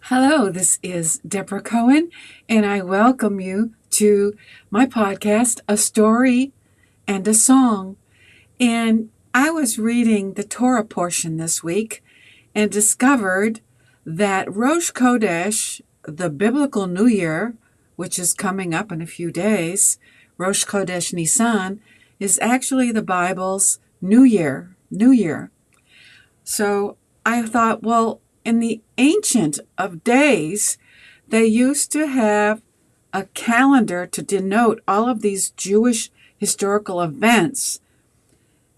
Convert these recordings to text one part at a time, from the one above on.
Hello, this is Deborah Cohen, and I welcome you to my podcast, A Story and a Song. And I was reading the Torah portion this week and discovered that Rosh Chodesh, the biblical New Year, which is coming up in a few days, Rosh Chodesh Nisan, is actually the Bible's New Year. So I thought, well, in the ancient of days, they used to have a calendar to denote all of these Jewish historical events,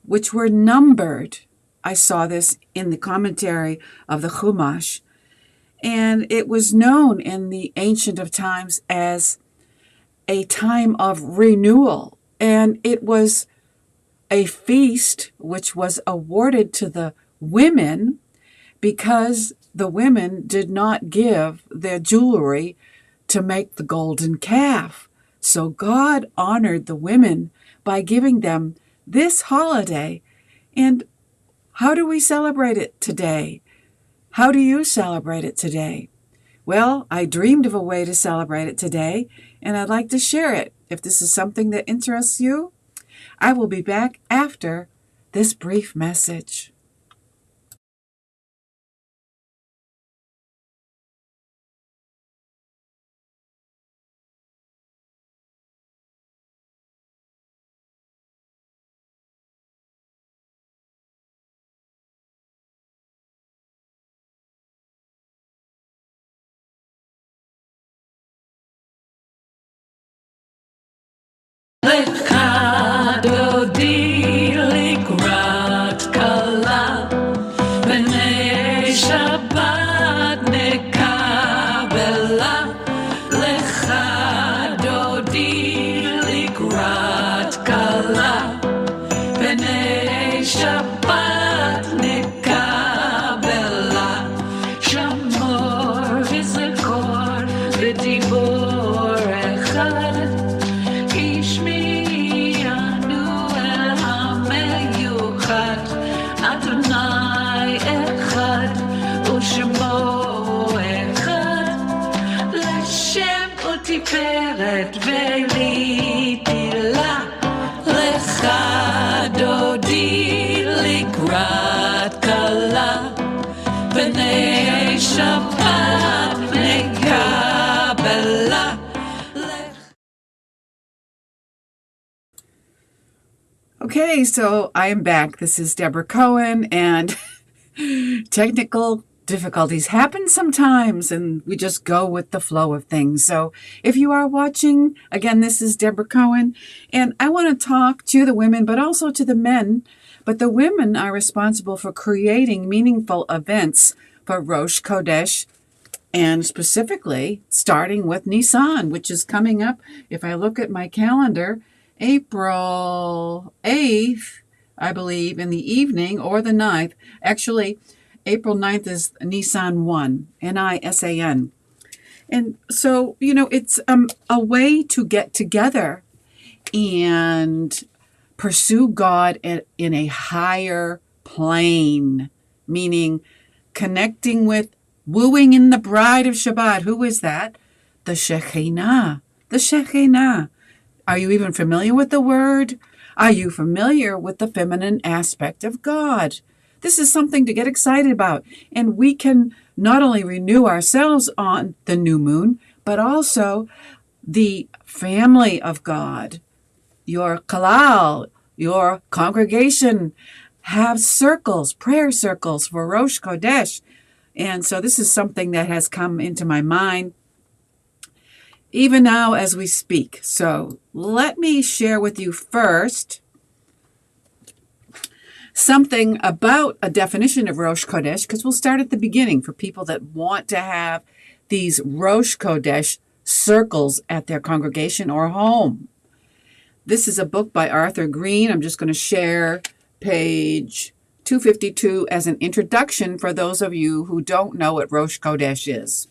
which were numbered. I saw this in the commentary of the Chumash. And it was known in the ancient of times as a time of renewal. And it was a feast which was awarded to the women because the women did not give their jewelry to make the golden calf. So God honored the women by giving them this holiday. And how do we celebrate it today? How do you celebrate it today? Well, I dreamed of a way to celebrate it today, and I'd like to share it. If this is something that interests you, I will be back after this brief message. לך דודי לקראת כלה, בני שבת נקבלה. לך דודי לקראת כלה, בני שבת נקבלה. שמור וזכור ודיבור אחד, אדוני אחד ושמו אחד, לשם ותפארת ולתהילה. לך דודי לקראת כלה, בני שבת נקבלה. Okay, so I am back. This is Deborah Cohen, and technical difficulties happen sometimes, and we just go with the flow of things. So if you are watching, again, this is Deborah Cohen, and I want to talk to the women, but also to the men. But the women are responsible for creating meaningful events for Rosh Chodesh, and specifically starting with Nisan, which is coming up. If I look at my calendar, April 8th, I believe, in the evening, or the 9th. Actually, April 9th is Nisan 1, Nisan. And so, it's a way to get together and pursue God in a higher plane, meaning connecting with, wooing in the bride of Shabbat. Who is that? The Shekhinah. The Shekhinah. Are you even familiar with the word? Are you familiar with the feminine aspect of God? This is something to get excited about. And we can not only renew ourselves on the new moon, but also the family of God. Your kalal, your congregation, have circles, prayer circles for Rosh Chodesh. And so this is something that has come into my mind even now as we speak. So let me share with you first something about a definition of Rosh Chodesh, because we'll start at the beginning for people that want to have these Rosh Chodesh circles at their congregation or home. This is a book by Arthur Green. I'm just going to share page 252 as an introduction for those of you who don't know what Rosh Chodesh is.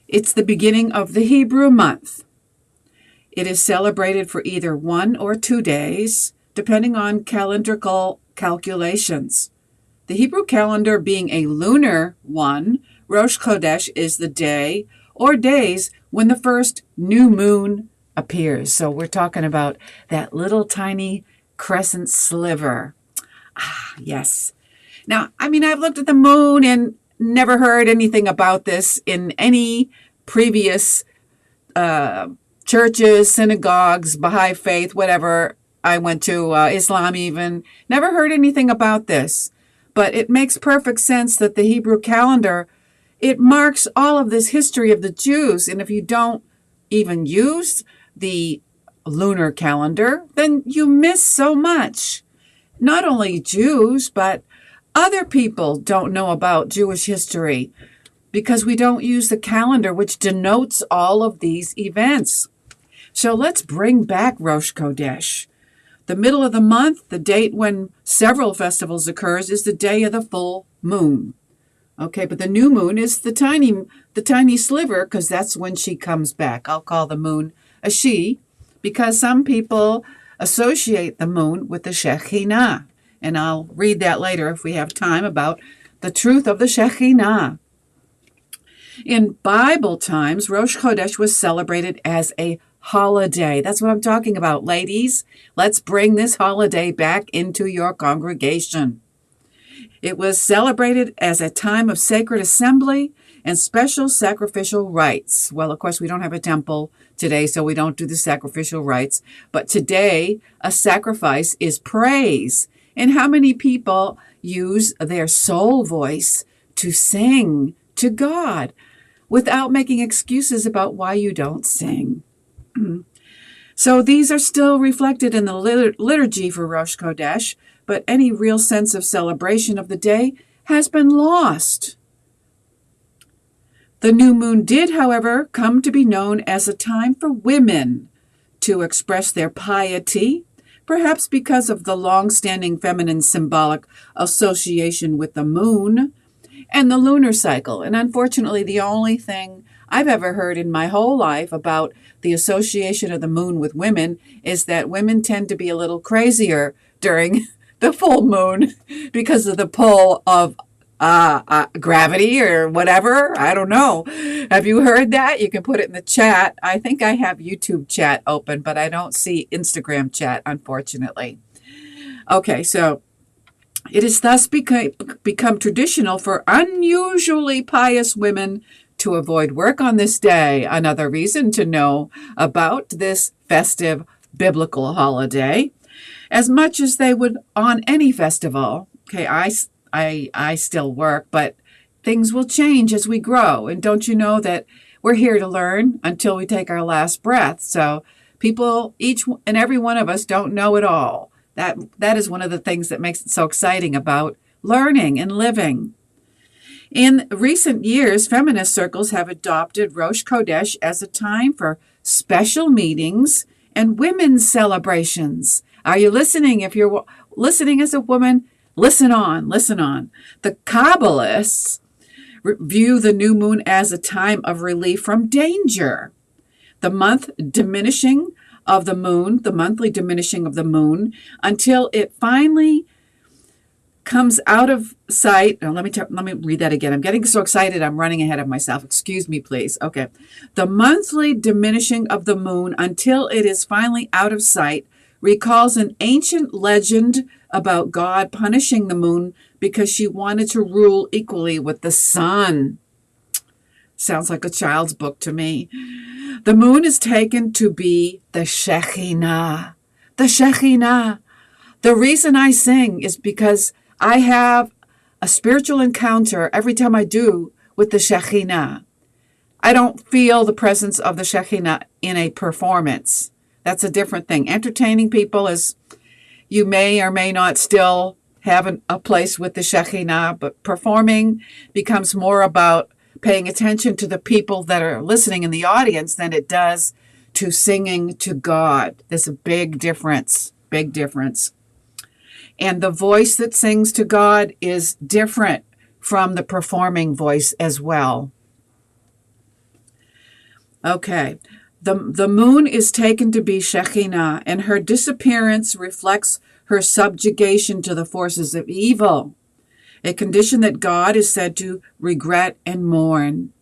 It's the beginning of the Hebrew month. It is celebrated for either 1 or 2 days, depending on calendrical calculations. The Hebrew calendar being a lunar one, Rosh Chodesh is the day or days when the first new moon appears. So we're talking about that little tiny crescent sliver. Ah, yes. Now, I've looked at the moon and never heard anything about this in any previous churches, synagogues, Baha'i faith, whatever I went to, Islam even. Never heard anything about this. But it makes perfect sense that the Hebrew calendar, it marks all of this history of the Jews. And if you don't even use the lunar calendar, then you miss so much. Not only Jews, but other people don't know about Jewish history because we don't use the calendar, which denotes all of these events. So let's bring back Rosh Chodesh. The middle of the month, the date when several festivals occurs, is the day of the full moon. Okay, but the new moon is the tiny sliver because that's when she comes back. I'll call the moon a she because some people associate the moon with the Shekhinah. And I'll read that later if we have time about the truth of the Shekhinah. In Bible times, Rosh Chodesh was celebrated as a holiday. That's what I'm talking about, ladies. Let's bring this holiday back into your congregation. It was celebrated as a time of sacred assembly and special sacrificial rites. Well, of course, we don't have a temple today, so we don't do the sacrificial rites. But today, a sacrifice is praise. And how many people use their soul voice to sing to God without making excuses about why you don't sing? So these are still reflected in the liturgy for Rosh Chodesh, but any real sense of celebration of the day has been lost. The new moon did, however, come to be known as a time for women to express their piety, perhaps because of the long-standing feminine symbolic association with the moon and the lunar cycle. And unfortunately, the only thing I've ever heard in my whole life about the association of the moon with women is that women tend to be a little crazier during the full moon because of the pull of gravity or whatever. I don't know. Have you heard that? You can put it in the chat. I think I have YouTube chat open, but I don't see Instagram chat, unfortunately. Okay, so it has thus become traditional for unusually pious women to avoid work on this day. Another reason to know about this festive biblical holiday, as much as they would on any festival. Okay, I still work, but things will change as we grow. And don't you know that we're here to learn until we take our last breath? So people, each and every one of us, don't know it all. That is one of the things that makes it so exciting about learning and living. In recent years, feminist circles have adopted Rosh Chodesh as a time for special meetings and women's celebrations. Are you listening? If you're listening as a woman, listen on. The Kabbalists view the new moon as a time of relief from danger. The monthly diminishing of the moon, until it finally comes out of sight. Now, let me read that again. I'm getting so excited, I'm running ahead of myself. Excuse me, please. Okay. The monthly diminishing of the moon until it is finally out of sight recalls an ancient legend about God punishing the moon because she wanted to rule equally with the sun. Sounds like a child's book to me. The moon is taken to be the Shekhinah. The Shekhinah. The reason I sing is because I have a spiritual encounter every time I do with the Shekhinah. I don't feel the presence of the Shekhinah in a performance. That's a different thing. Entertaining people is, you may or may not still have a place with the Shekhinah, but performing becomes more about paying attention to the people that are listening in the audience than it does to singing to God. There's a big difference. And the voice that sings to God is different from the performing voice as well. Okay. The moon is taken to be Shekhinah, and her disappearance reflects her subjugation to the forces of evil. a condition that God is said to regret and mourn.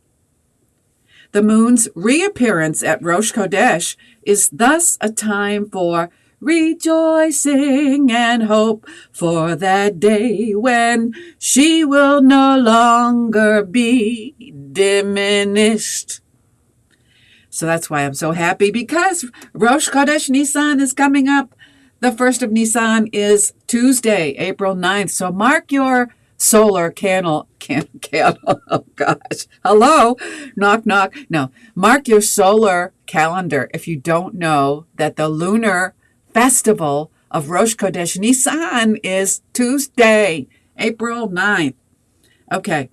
The moon's reappearance at Rosh Chodesh is thus a time for rejoicing and hope for that day when she will no longer be diminished. So that's why I'm so happy, because Rosh Chodesh Nisan is coming up. The first of Nisan is Tuesday, April 9th. So mark your solar candle. Oh gosh. Hello? Knock, knock. No. Mark your solar calendar if you don't know that the lunar festival of Rosh Chodesh Nisan is Tuesday, April 9th. Okay.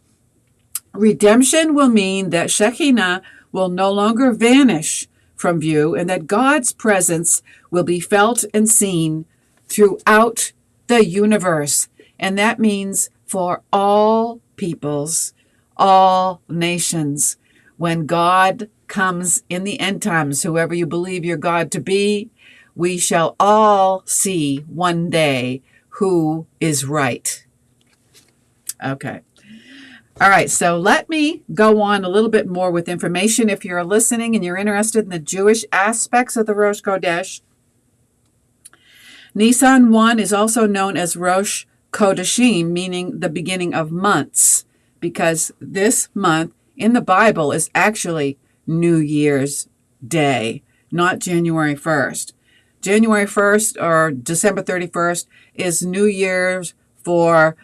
Redemption will mean that Shekinah will no longer vanish from view and that God's presence will be felt and seen throughout the universe. And that means for all peoples, all nations. When God comes in the end times, whoever you believe your God to be, we shall all see one day who is right. Okay. All right, so let me go on a little bit more with information. If you're listening and you're interested in the Jewish aspects of the Rosh Chodesh, Nisan 1 is also known as Rosh Chodeshim, meaning the beginning of months, because this month in the Bible is actually New Year's Day, not January 1st. January 1st or December 31st is New Year's for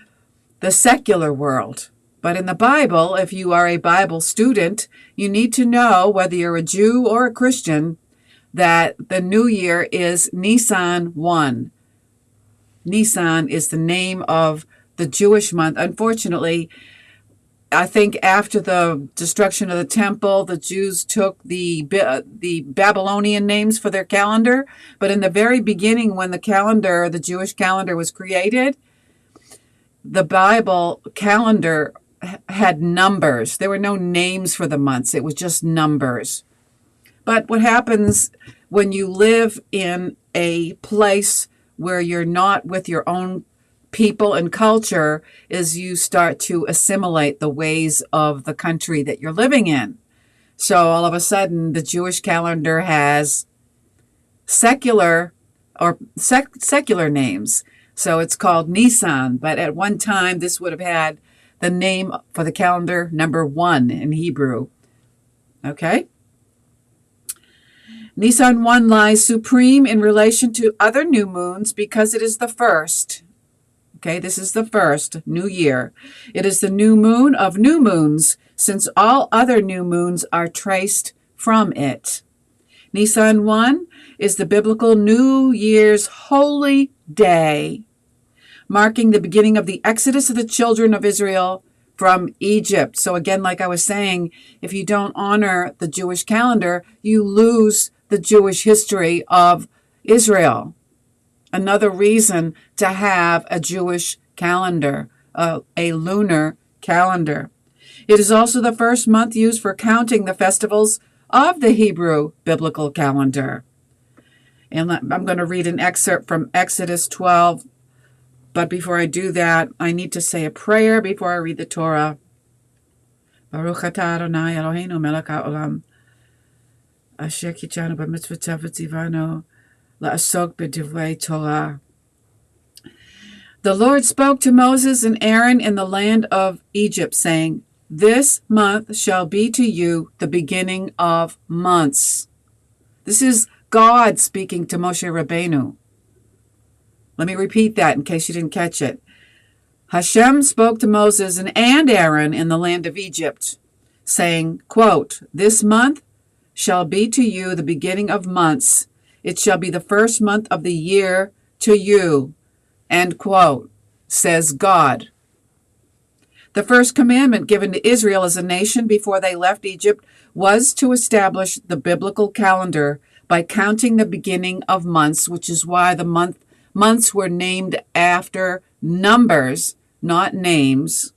the secular world. But in the Bible, if you are a Bible student, you need to know, whether you're a Jew or a Christian, that the new year is Nisan 1. Nisan is the name of the Jewish month. Unfortunately, I think after the destruction of the temple, the Jews took the Babylonian names for their calendar. But in the very beginning, when the Jewish calendar was created, the Bible calendar had numbers. There were no names for the months. It was just numbers. But what happens when you live in a place where you're not with your own people and culture is you start to assimilate the ways of the country that you're living in. So all of a sudden, the Jewish calendar has secular names. So it's called Nisan. But at one time, this would have had the name for the calendar number 1 in Hebrew. Okay? Nisan 1 lies supreme in relation to other new moons because it is the first. Okay, this is the first new year. It is the new moon of new moons, since all other new moons are traced from it. Nisan 1 is the biblical New Year's holy day, marking the beginning of the exodus of the children of Israel from Egypt. So again, like I was saying, if you don't honor the Jewish calendar, you lose the Jewish history of Israel. Another reason to have a Jewish calendar, a lunar calendar. It is also the first month used for counting the festivals of the Hebrew biblical calendar. And I'm going to read an excerpt from Exodus 12. But before I do that, I need to say a prayer before I read the Torah. Baruch atah Adonai Eloheinu melech haolam, asher kitshanu b'mitzvotav v'tzivanu la'asok b'divrei Torah. The Lord spoke to Moses and Aaron in the land of Egypt, saying, "This month shall be to you the beginning of months." This is God speaking to Moshe Rabbeinu. Let me repeat that in case you didn't catch it. Hashem spoke to Moses and Aaron in the land of Egypt, saying, quote, "This month shall be to you the beginning of months. It shall be the first month of the year to you," end quote, says God. The first commandment given to Israel as a nation before they left Egypt was to establish the biblical calendar by counting the beginning of months, which is why the months were named after numbers, not names.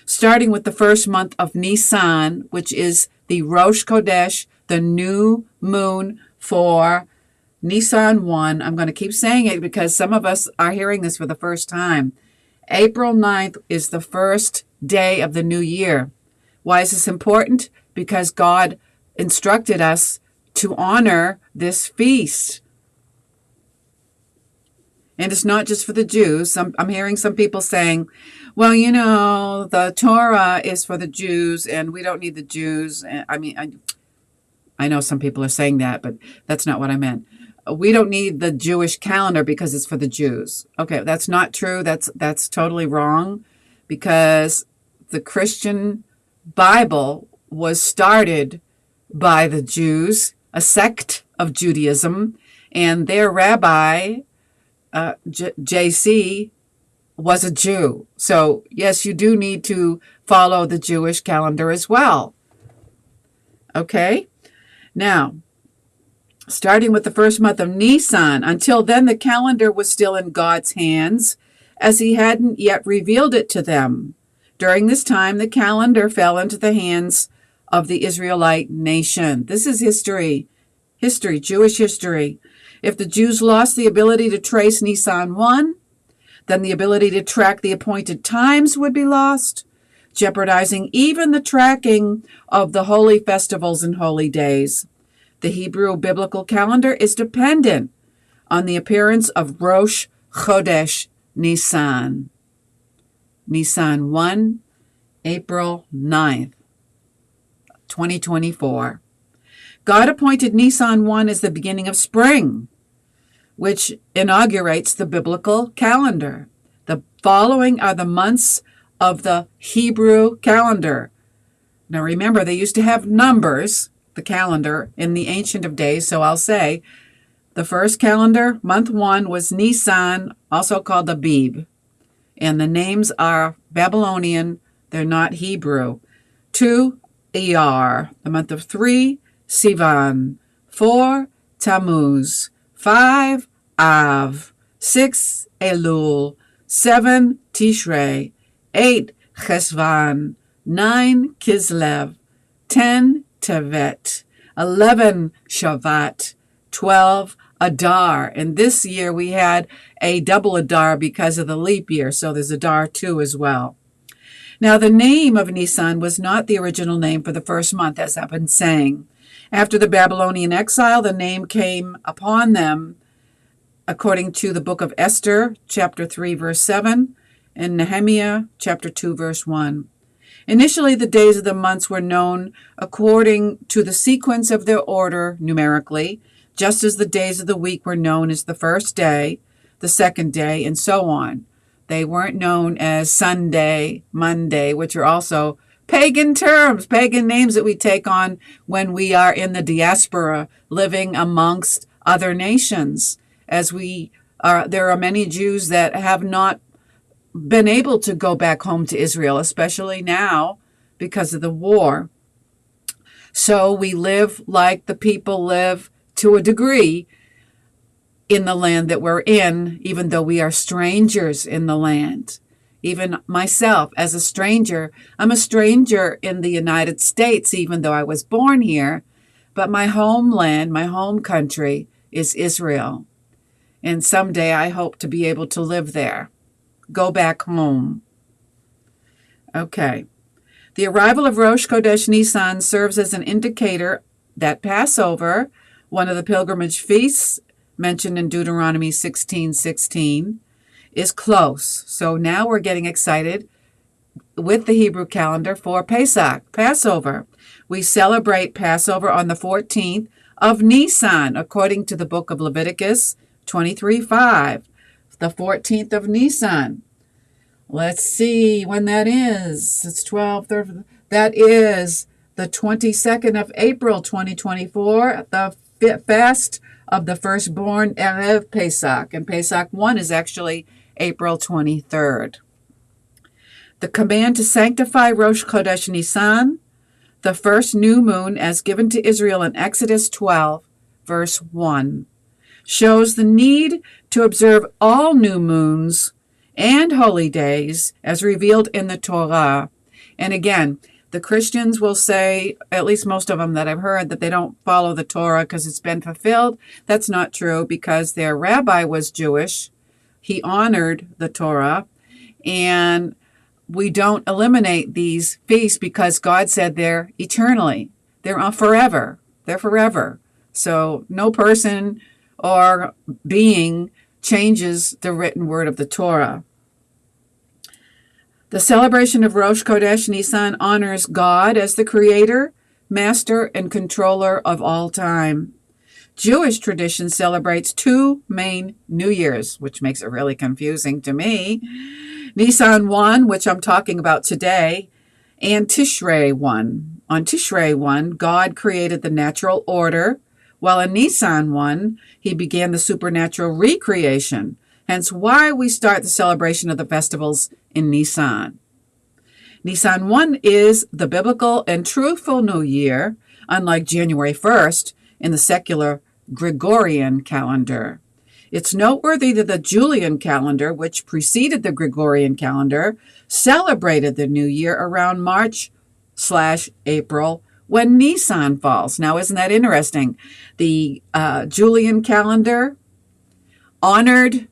Starting with the first month of Nisan, which is the Rosh Chodesh, the new moon for Nisan 1. I'm going to keep saying it because some of us are hearing this for the first time. April 9th is the first day of the new year. Why is this important? Because God instructed us to honor this feast. And it's not just for the Jews. I'm hearing some people saying, well, the Torah is for the Jews and we don't need the Jews. I know some people are saying that, but that's not what I meant. We don't need the Jewish calendar because it's for the Jews. Okay, that's not true. That's totally wrong, because the Christian Bible was started by the Jews, a sect of Judaism, and their rabbi, JC, was a Jew. So yes, you do need to follow the Jewish calendar as well. Okay? Now, starting with the first month of Nisan, until then the calendar was still in God's hands, as he hadn't yet revealed it to them. During this time, the calendar fell into the hands of the Israelite nation. This is history, Jewish history. If the Jews lost the ability to trace Nisan 1, then the ability to track the appointed times would be lost, jeopardizing even the tracking of the holy festivals and holy days. The Hebrew biblical calendar is dependent on the appearance of Rosh Chodesh Nisan. Nisan 1, April 9th, 2024. God appointed Nisan 1 as the beginning of spring, which inaugurates the biblical calendar. The following are the months of the Hebrew calendar. Now remember, they used to have numbers, the calendar, in the Ancient of Days, so I'll say the first calendar, month 1, was Nisan, also called Abib. And the names are Babylonian, they're not Hebrew. 2, Iyar. The month of 3, Sivan. 4, Tammuz. 5, Av. 6, Elul. 7, Tishrei. 8, Chesvan. 9, Kislev. 10, Tevet. 11, Shavat. 12, Adar. And this year we had a double Adar because of the leap year, so there's Adar 2 as well. Now the name of Nisan was not the original name for the first month, as I've been saying. After the Babylonian exile, the name came upon them according to the book of Esther, chapter 3, verse 7, and Nehemiah, chapter 2, verse 1. Initially, the days of the months were known according to the sequence of their order numerically, just as the days of the week were known as the first day, the second day, and so on. They weren't known as Sunday, Monday, which are also pagan terms, pagan names that we take on when we are in the diaspora, living amongst other nations. As there are many Jews that have not been able to go back home to Israel, especially now because of the war. So we live like the people live to a degree in the land that we're in, even though we are strangers in the land. Even myself, as a stranger, I'm a stranger in the United States, even though I was born here, but my homeland, my home country is Israel. And someday I hope to be able to live there, go back home. Okay. The arrival of Rosh Chodesh Nisan serves as an indicator that Passover, one of the pilgrimage feasts mentioned in Deuteronomy 16:16, is close. So now we're getting excited with the Hebrew calendar for Pesach, Passover. We celebrate Passover on the 14th of Nisan, according to the book of Leviticus 23:5. The 14th of Nisan. Let's see when that is. It's 12th. That is the 22nd of April, 2024, the fast of the firstborn, Erev Pesach. And Pesach 1 is actually April 23rd. The command to sanctify Rosh Chodesh Nisan, the first new moon as given to Israel in Exodus 12, verse 1, shows the need to observe all new moons and holy days as revealed in the Torah. And again, the Christians will say, at least most of them that I've heard, that they don't follow the Torah because it's been fulfilled. That's not true, because their rabbi was Jewish. He honored the Torah. And we don't eliminate these feasts because God said they're eternally. They're forever. They're forever. So no person or being changes the written word of the Torah. The celebration of Rosh Chodesh Nisan honors God as the creator, master, and controller of all time. Jewish tradition celebrates two main New Years, which makes it really confusing to me. Nisan 1, which I'm talking about today, and Tishrei 1. On Tishrei 1, God created the natural order, while in Nisan 1, he began the supernatural recreation, hence why we start the celebration of the festivals in Nisan. Nisan 1 is the biblical and truthful New Year, unlike January 1st in the secular Gregorian calendar. It's noteworthy that the Julian calendar, which preceded the Gregorian calendar, celebrated the New Year around March/April when Nisan falls. Now, isn't that interesting? The Julian calendar honored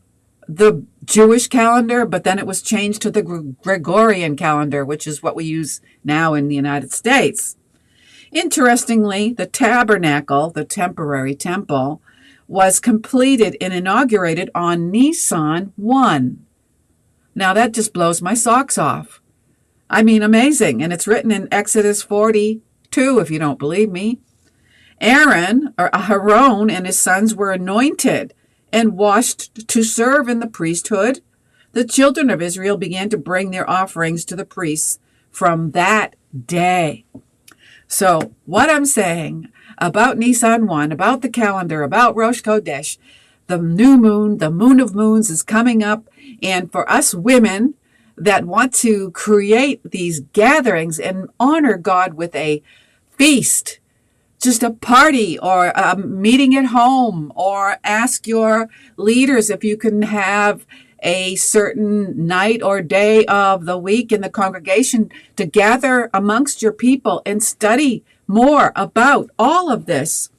the Jewish calendar, but then it was changed to the Gregorian calendar, which is what we use now in the United States. Interestingly, the tabernacle, the temporary temple, was completed and inaugurated on Nisan 1. Now that just blows my socks off. I mean, amazing. And it's written in Exodus 42, if you don't believe me. Aaron and his sons were anointed and washed to serve in the priesthood. The children of Israel began to bring their offerings to the priests from that day. So what I'm saying about Nisan 1, about the calendar, about Rosh Chodesh, the new moon, the moon of moons is coming up. And for us women that want to create these gatherings and honor God with a feast, just a party or a meeting at home, or ask your leaders if you can have a certain night or day of the week in the congregation to gather amongst your people and study more about all of this.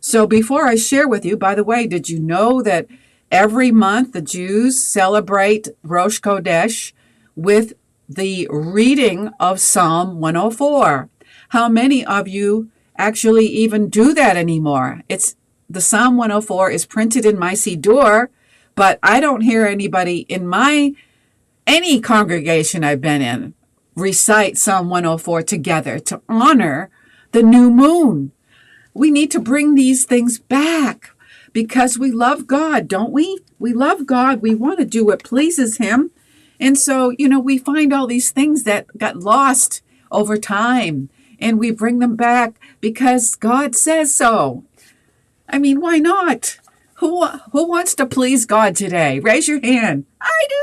So before I share with you, by the way, did you know that every month the Jews celebrate Rosh Chodesh with the reading of Psalm 104? How many of you actually even do that anymore? It's the Psalm 104 is printed in my Siddur, but I don't hear anybody in any congregation I've been in recite Psalm 104 together to honor the new moon. We need to bring these things back because we love God, don't we? We love God. We want to do what pleases him. And so, we find all these things that got lost over time and we bring them back because God says so. I mean, why not? Who wants to please God today? Raise your hand. I do.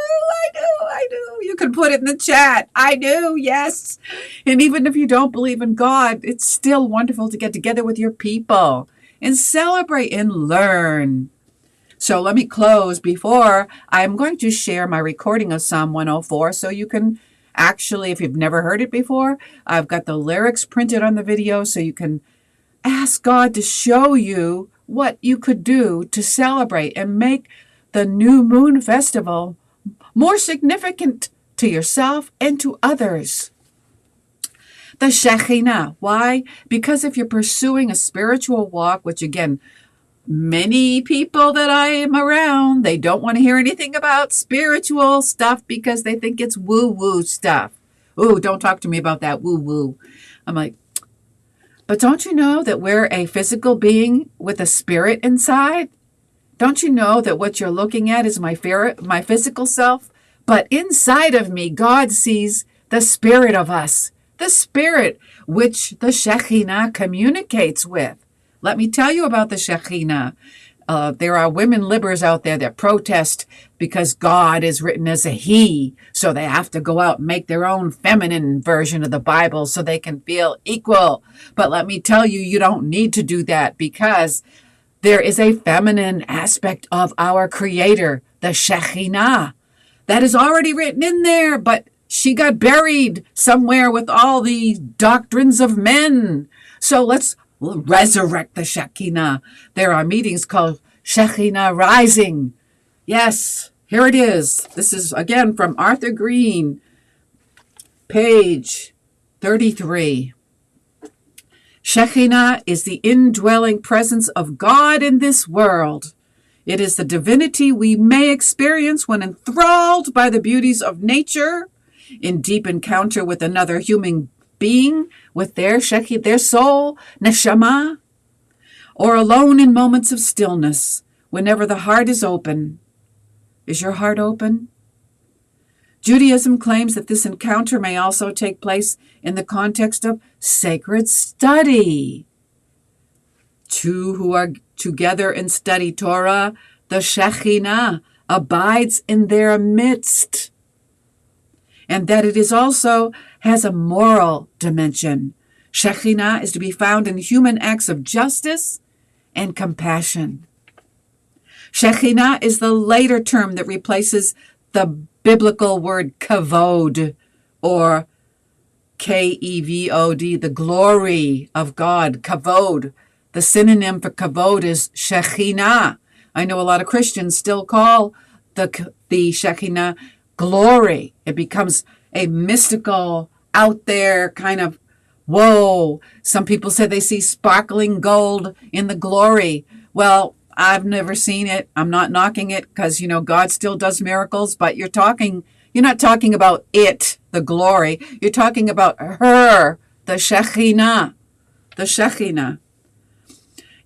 You can put it in the chat. I do, yes. And even if you don't believe in God, it's still wonderful to get together with your people and celebrate and learn. So let me close before I'm going to share my recording of Psalm 104 so you can actually, if you've never heard it before, I've got the lyrics printed on the video so you can ask God to show you what you could do to celebrate and make the new moon festival more significant to yourself and to others. The Shekhinah. Why? Because if you're pursuing a spiritual walk, which again, many people that I am around, they don't want to hear anything about spiritual stuff because they think it's woo-woo stuff. Ooh, don't talk to me about that woo-woo. I'm like, but don't you know that we're a physical being with a spirit inside? Don't you know that what you're looking at is my physical self? But inside of me, God sees the spirit of us, the spirit which the Shekhinah communicates with. Let me tell you about the Shekhinah. There are women liberals out there that protest because God is written as a he, so they have to go out and make their own feminine version of the Bible so they can feel equal. But let me tell you, you don't need to do that because there is a feminine aspect of our Creator, the Shekhinah, that is already written in there, but she got buried somewhere with all the doctrines of men. So let's resurrect the Shekinah. There are meetings called Shekinah Rising. Yes, Here it is. This is, again, from Arthur Green, page 33. Shekhinah is the indwelling presence of God in this world. It is the divinity we may experience when enthralled by the beauties of nature, in deep encounter with another human being, with their soul, neshama, or alone in moments of stillness, whenever the heart is open. Is your heart open? Judaism claims that this encounter may also take place in the context of sacred study. Two who are together and study Torah, the Shekhinah abides in their midst. And that it is also has a moral dimension. Shekhinah is to be found in human acts of justice and compassion. Shekhinah is the later term that replaces the biblical word kavod, or Kevod, the glory of God, kavod. The synonym for kavod is Shekhinah. I know a lot of Christians still call the Shekhinah glory. It becomes a mystical, out there kind of, whoa. Some people say they see sparkling gold in the glory. Well, I've never seen it. I'm not knocking it because, God still does miracles, but you're not talking about it, the glory. You're talking about her, the Shekhinah, the Shekhinah.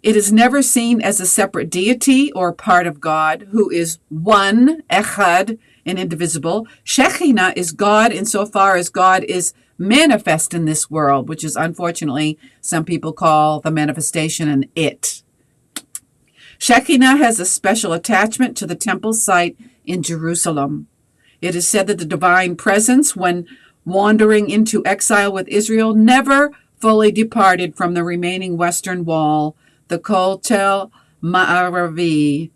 It is never seen as a separate deity or part of God, who is one, echad, and indivisible. Shekhinah is God insofar as God is manifest in this world, which is unfortunately some people call the manifestation an it. Shekhinah has a special attachment to the temple site in Jerusalem. It is said that the divine presence, when wandering into exile with Israel, never fully departed from the remaining western wall, the Kotel Ma'aravi.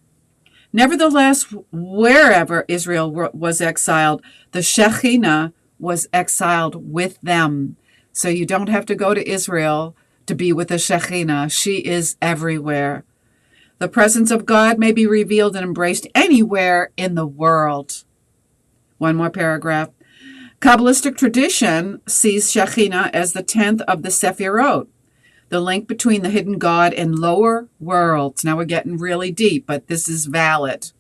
Nevertheless, wherever Israel was exiled, the Shekhinah was exiled with them. So you don't have to go to Israel to be with the Shekhinah. She is everywhere. The presence of God may be revealed and embraced anywhere in the world. One more paragraph. Kabbalistic tradition sees Shekhinah as the 10th of the Sephirot, the link between the hidden God and lower worlds. Now we're getting really deep, but this is valid.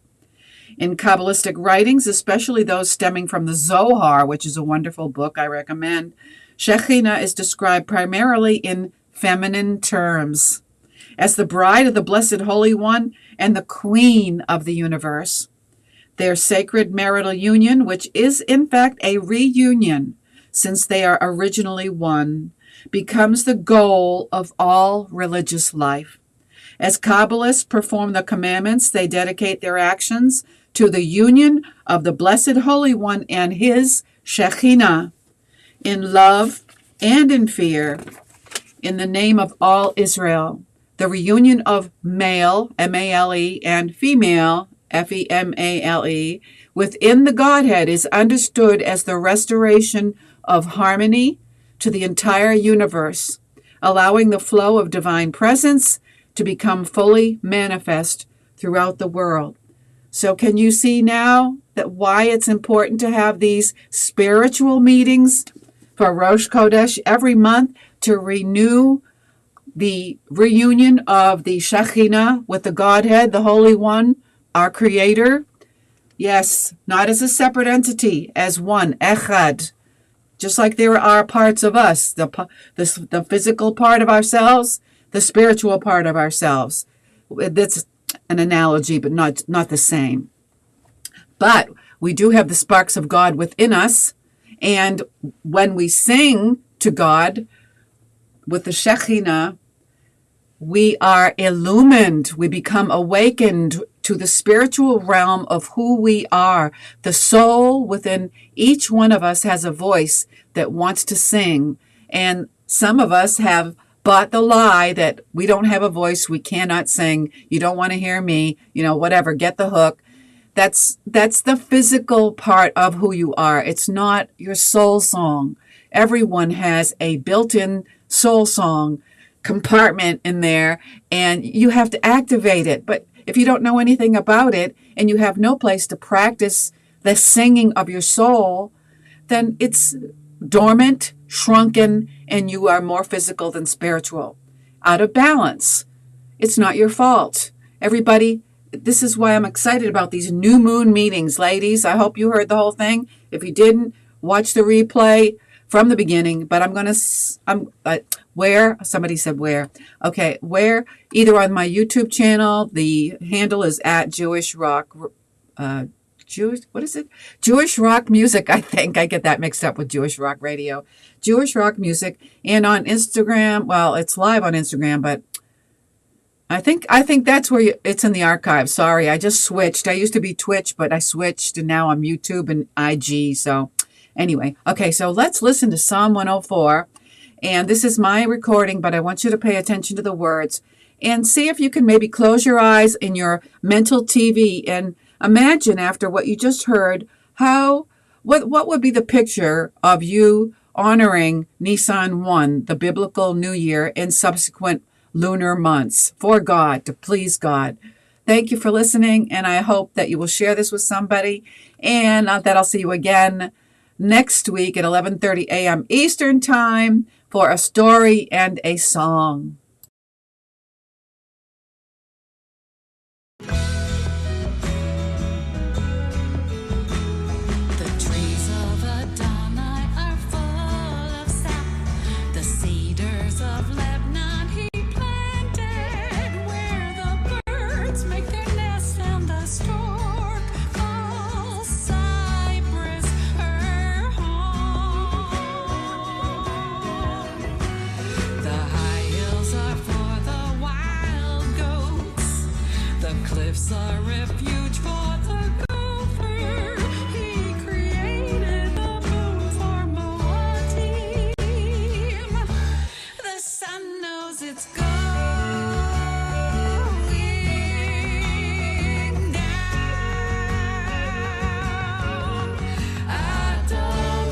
In Kabbalistic writings, especially those stemming from the Zohar, which is a wonderful book I recommend, Shekhinah is described primarily in feminine terms, as the bride of the Blessed Holy One and the queen of the universe. Their sacred marital union, which is in fact a reunion, since they are originally one, becomes the goal of all religious life. As Kabbalists perform the commandments, they dedicate their actions to the union of the Blessed Holy One and his Shekhinah, in love and in fear, in the name of all Israel. The reunion of male, M-A-L-E, and female, F-E-M-A-L-E, within the Godhead is understood as the restoration of harmony to the entire universe, allowing the flow of divine presence to become fully manifest throughout the world. So can you see now that why it's important to have these spiritual meetings for Rosh Chodesh every month to renew the reunion of the Shekhinah with the Godhead, the Holy One, our Creator? Yes, not as a separate entity, as one, echad. Just like there are parts of us, the physical part of ourselves, the spiritual part of ourselves. That's an analogy, but not the same. But we do have the sparks of God within us, and when we sing to God with the Shekhinah, we are illumined. We become awakened to the spiritual realm of who we are. The soul within each one of us has a voice that wants to sing. And some of us have bought the lie that we don't have a voice, we cannot sing, you don't want to hear me, whatever, get the hook. That's the physical part of who you are. It's not your soul song. Everyone has a built-in soul song compartment in there, and you have to activate it. But if you don't know anything about it and you have no place to practice the singing of your soul, then it's dormant, shrunken, and you are more physical than spiritual. Out of balance. It's not your fault. Everybody, this is why I'm excited about these new moon meetings, ladies. I hope you heard the whole thing. If you didn't, watch the replay from the beginning. But where? Somebody said where. Okay, where? Either on my YouTube channel. The handle is at Jewish Rock. What is it? Jewish Rock Music, I think. I get that mixed up with Jewish Rock Radio. Jewish Rock Music. And on Instagram, well, it's live on Instagram, but I think that's where it's in the archive. Sorry, I just switched. I used to be Twitch, but I switched, and now I'm YouTube and IG. So anyway, okay, so let's listen to Psalm 104. And this is my recording, but I want you to pay attention to the words and see if you can maybe close your eyes in your mental TV and imagine after what you just heard, what would be the picture of you honoring Nisan 1, the biblical New Year, and subsequent lunar months for God, to please God. Thank you for listening, and I hope that you will share this with somebody, and that I'll see you again next week at 11:30 a.m. Eastern Time for a story and a song. Cliffs are refuge for the gopher. He created the moon for Moatim. The sun knows it's going down. Adonai,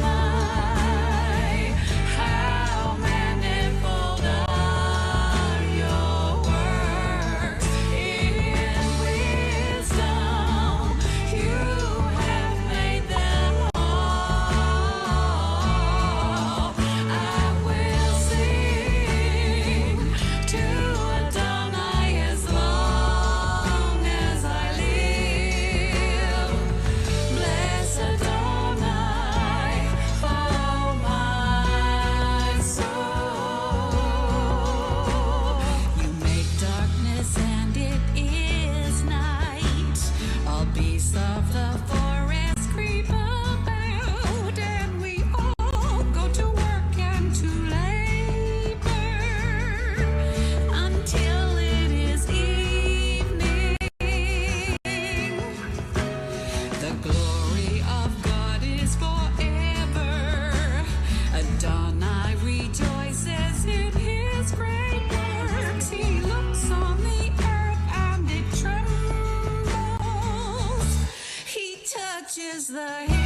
how manifold are your works. The